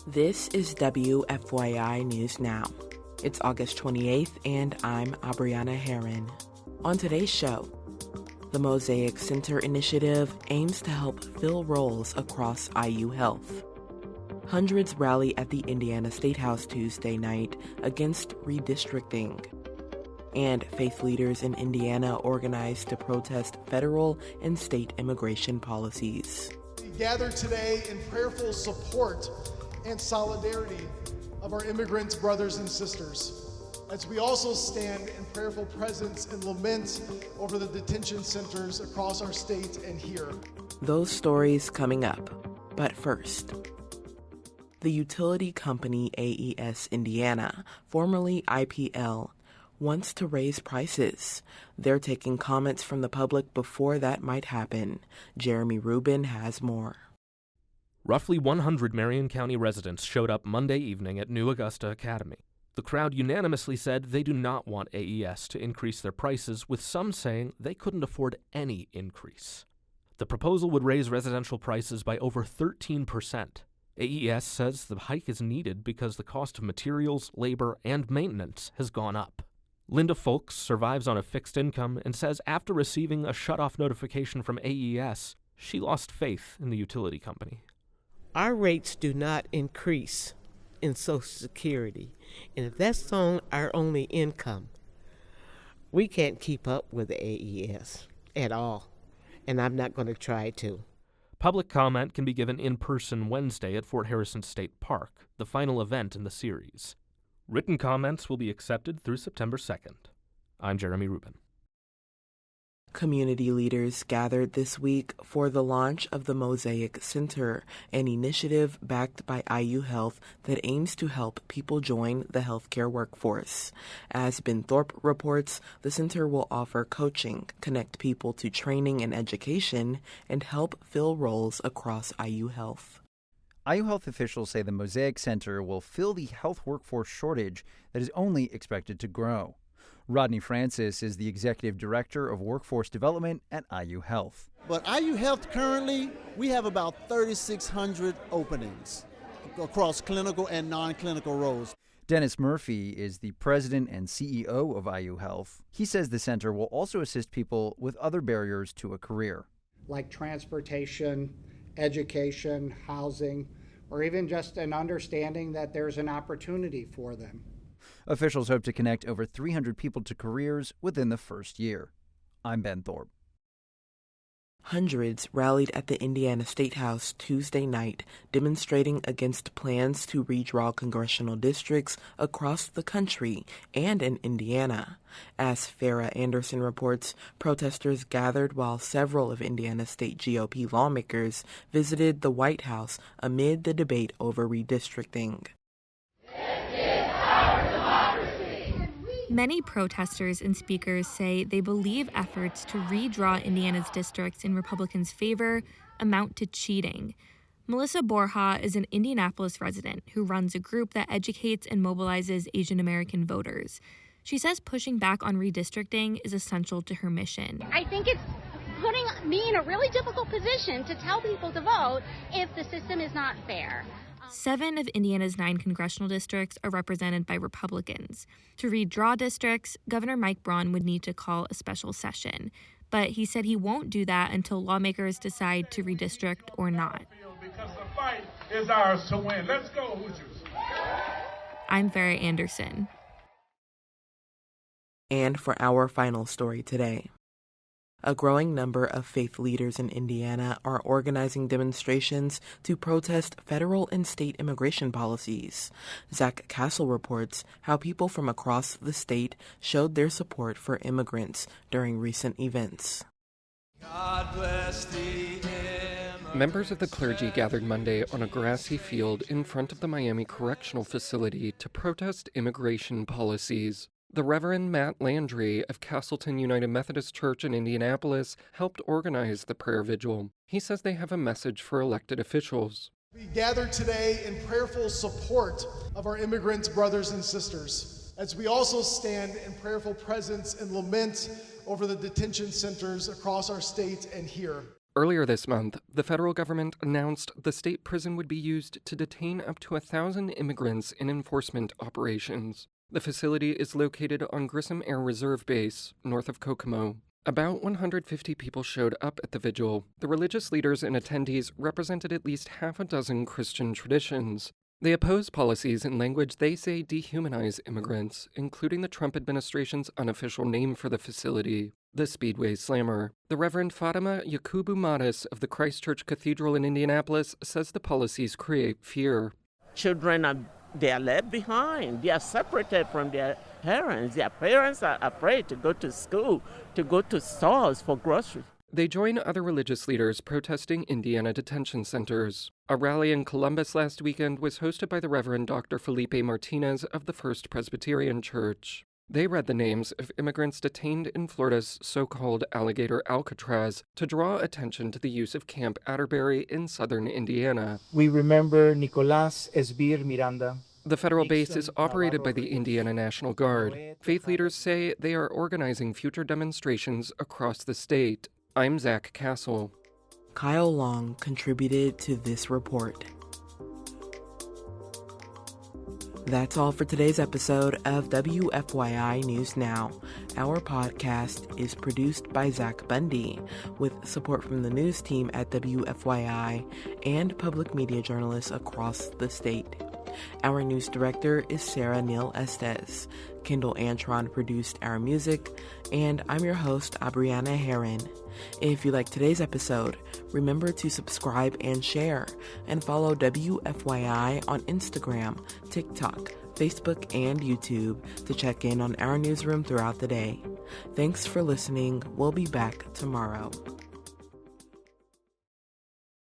This is WFYI News Now. It's August 28th, and I'm Abriana Herron. On today's show, the Mosaic Center initiative aims to help fill roles across IU Health. Hundreds rally at the Indiana Statehouse Tuesday night against redistricting. And faith leaders in Indiana organized to protest federal and state immigration policies. We gather today in prayerful support and solidarity of our immigrants, brothers and sisters, as we also stand in prayerful presence and lament over the detention centers across our state and here. Those stories coming up. But first, the utility company AES Indiana, formerly IPL, wants to raise prices. They're taking comments from the public before that might happen. Jeremy Rubin has more. Roughly 100 Marion County residents showed up Monday evening at New Augusta Academy. The crowd unanimously said they do not want AES to increase their prices, with some saying they couldn't afford any increase. The proposal would raise residential prices by over 13%. AES says the hike is needed because the cost of materials, labor, and maintenance has gone up. Linda Folks survives on a fixed income and says after receiving a shutoff notification from AES, she lost faith in the utility company. Our rates do not increase in Social Security, and if that's on our only income, we can't keep up with the AES at all, and I'm not going to try to. Public comment can be given in person Wednesday at Fort Harrison State Park, the final event in the series. Written comments will be accepted through September 2nd. I'm Jeremy Rubin. Community leaders gathered this week for the launch of the Mosaic Center, an initiative backed by IU Health that aims to help people join the healthcare workforce. As Ben Thorpe reports, the center will offer coaching, connect people to training and education, and help fill roles across IU Health. IU Health officials say the Mosaic Center will fill the health workforce shortage that is only expected to grow. Rodney Francis is the Executive Director of Workforce Development at IU Health. But IU Health currently, we have about 3,600 openings across clinical and non-clinical roles. Dennis Murphy is the President and CEO of IU Health. He says the center will also assist people with other barriers to a career, like transportation, education, housing, or even just an understanding that there's an opportunity for them. Officials hope to connect over 300 people to careers within the first year. I'm Ben Thorpe. Hundreds rallied at the Indiana Statehouse Tuesday night, demonstrating against plans to redraw congressional districts across the country and in Indiana. As Farrah Anderson reports, protesters gathered while several of Indiana state GOP lawmakers visited the White House amid the debate over redistricting. Many protesters and speakers say they believe efforts to redraw Indiana's districts in Republicans' favor amount to cheating. Melissa Borja is an Indianapolis resident who runs a group that educates and mobilizes Asian American voters. She says pushing back on redistricting is essential to her mission. I think it's putting me in a really difficult position to tell people to vote if the system is not fair. 7 of Indiana's 9 congressional districts are represented by Republicans. To redraw districts, Governor Mike Braun would need to call a special session. But he said he won't do that until lawmakers decide to redistrict or not. Because the fight is ours to win. Let's go, Hoosiers. I'm Farrah Anderson. And for our final story today. A growing number of faith leaders in Indiana are organizing demonstrations to protest federal and state immigration policies. Zach Castle reports how people from across the state showed their support for immigrants during recent events. God bless the Members of the clergy gathered Monday on a grassy field in front of the Miami Correctional Facility to protest immigration policies. The Reverend Matt Landry of Castleton United Methodist Church in Indianapolis helped organize the prayer vigil. He says they have a message for elected officials. We gather today in prayerful support of our immigrants, brothers and sisters, as we also stand in prayerful presence and lament over the detention centers across our state and here. Earlier this month, the federal government announced the state prison would be used to detain up to 1,000 immigrants in enforcement operations. The facility is located on Grissom Air Reserve Base, north of Kokomo. About 150 people showed up at the vigil. The religious leaders and attendees represented at least half a dozen Christian traditions. They oppose policies and language they say dehumanize immigrants, including the Trump administration's unofficial name for the facility, the Speedway Slammer. The Reverend Fatima Yakubu Mattis of the Christ Church Cathedral in Indianapolis says the policies create fear. Children they are left behind. They are separated from their parents. Their parents are afraid to go to school, to go to stores for groceries. They join other religious leaders protesting Indiana detention centers. A rally in Columbus last weekend was hosted by the Reverend Dr. Felipe Martinez of the First Presbyterian Church. They read the names of immigrants detained in Florida's so-called Alligator Alcatraz to draw attention to the use of Camp Atterbury in southern Indiana. We remember Nicolás Esbir Miranda. The federal base is operated by the Indiana National Guard. Faith leaders say they are organizing future demonstrations across the state. I'm Zach Castle. Kyle Long contributed to this report. That's all for today's episode of WFYI News Now. Our podcast is produced by Zach Bundy, with support from the news team at WFYI and public media journalists across the state. Our news director is Sarah Neal-Estes. Kendall Antron produced our music, and I'm your host, Abriana Herron. If you like today's episode, remember to subscribe and share, and follow WFYI on Instagram, TikTok, Facebook, and YouTube to check in on our newsroom throughout the day. Thanks for listening. We'll be back tomorrow.